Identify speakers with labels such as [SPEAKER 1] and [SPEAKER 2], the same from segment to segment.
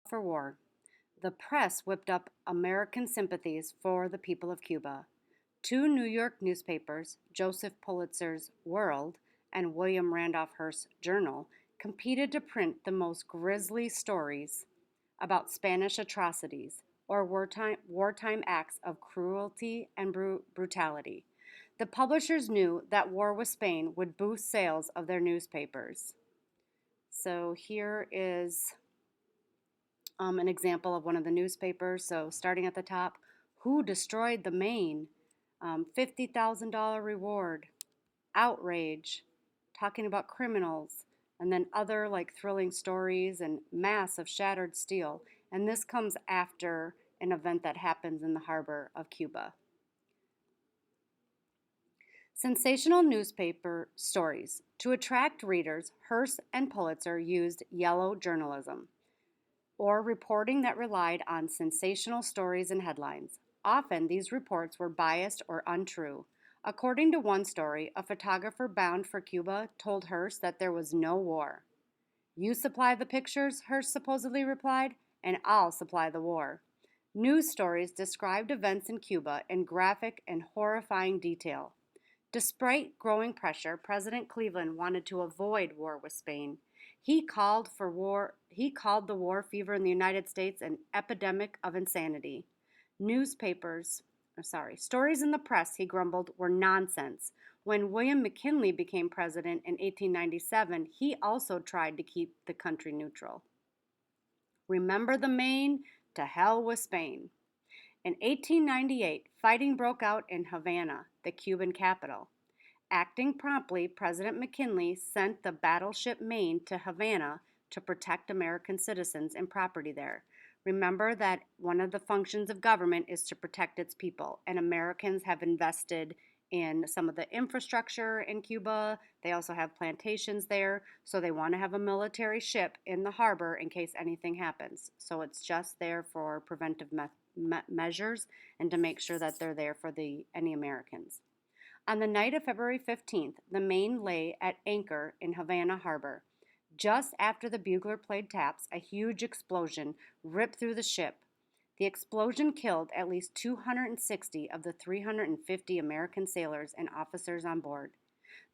[SPEAKER 1] for war. The press whipped up American sympathies for the people of Cuba. Two New York newspapers, Joseph Pulitzer's World and William Randolph Hearst's Journal, competed to print the most grisly stories about Spanish atrocities or wartime acts of cruelty and brutality. The publishers knew that war with Spain would boost sales of their newspapers. So here is an example of one of the newspapers. So starting at the top, who destroyed the Maine? $50,000 reward, outrage, talking about criminals, and then other like thrilling stories and mass of shattered steel. And this comes after an event that happens in the harbor of Cuba. Sensational newspaper stories. To attract readers, Hearst and Pulitzer used yellow journalism, or reporting that relied on sensational stories and headlines. Often, these reports were biased or untrue. According to one story, a photographer bound for Cuba told Hearst that there was no war. "You supply the pictures," Hearst supposedly replied, "and I'll supply the war." News stories described events in Cuba in graphic and horrifying detail. Despite growing pressure, President Cleveland wanted to avoid war with Spain. He called the war fever in the United States an epidemic of insanity. Stories in the press, he grumbled, were nonsense. When William McKinley became president in 1897, he also tried to keep the country neutral. Remember the Maine? To hell with Spain. In 1898, fighting broke out in Havana, the Cuban capital. Acting promptly, President McKinley sent the battleship Maine to Havana to protect American citizens and property there. Remember that one of the functions of government is to protect its people, and Americans have invested in some of the infrastructure in Cuba. They also have plantations there, so they want to have a military ship in the harbor in case anything happens. So it's just there for preventive measures and to make sure that they're there for any Americans. On the night of February 15th, the Maine lay at anchor in Havana Harbor. Just after the bugler played taps, a huge explosion ripped through the ship. The explosion killed at least 260 of the 350 American sailors and officers on board.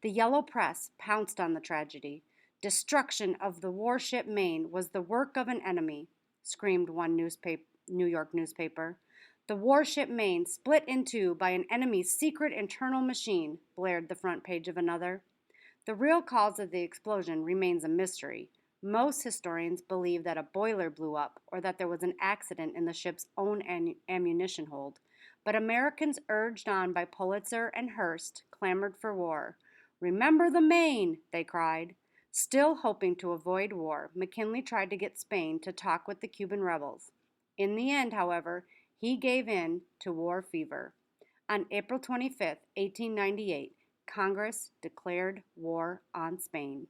[SPEAKER 1] The yellow press pounced on the tragedy. "Destruction of the warship Maine was the work of an enemy," screamed one New York newspaper. "The warship Maine split in two by an enemy's secret internal machine," blared the front page of another. The real cause of the explosion remains a mystery. Most historians believe that a boiler blew up or that there was an accident in the ship's own ammunition hold. But Americans, urged on by Pulitzer and Hearst, clamored for war. "Remember the Maine," they cried. Still hoping to avoid war, McKinley tried to get Spain to talk with the Cuban rebels. In the end, however, he gave in to war fever. On April 25, 1898, Congress declared war on Spain.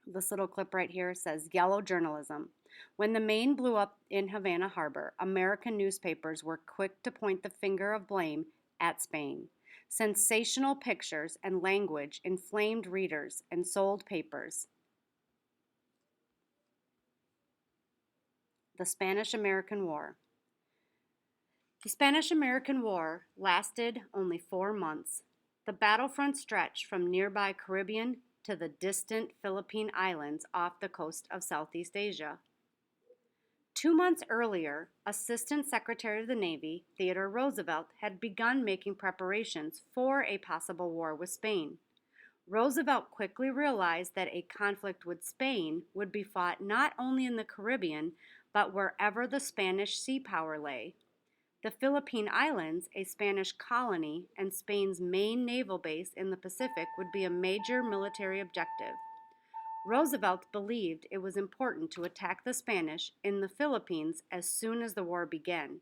[SPEAKER 1] This little clip right here says yellow journalism. When the Maine blew up in Havana Harbor, American newspapers were quick to point the finger of blame at Spain. Sensational pictures and language inflamed readers and sold papers. The Spanish-American War. The Spanish-American War lasted only 4 months. The battlefront stretched from nearby Caribbean to the distant Philippine Islands off the coast of Southeast Asia. 2 months earlier, Assistant Secretary of the Navy, Theodore Roosevelt, had begun making preparations for a possible war with Spain. Roosevelt quickly realized that a conflict with Spain would be fought not only in the Caribbean, but wherever the Spanish sea power lay. The Philippine Islands, a Spanish colony and Spain's main naval base in the Pacific, would be a major military objective. Roosevelt believed it was important to attack the Spanish in the Philippines as soon as the war began.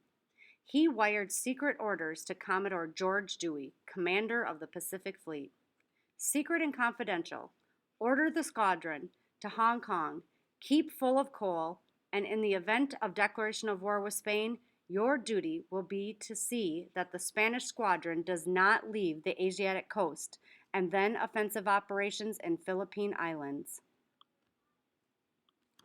[SPEAKER 1] He wired secret orders to Commodore George Dewey, commander of the Pacific Fleet. Secret and confidential. Order the squadron to Hong Kong, keep full of coal, and in the event of declaration of war with Spain, your duty will be to see that the Spanish squadron does not leave the Asiatic coast, and then offensive operations in Philippine Islands.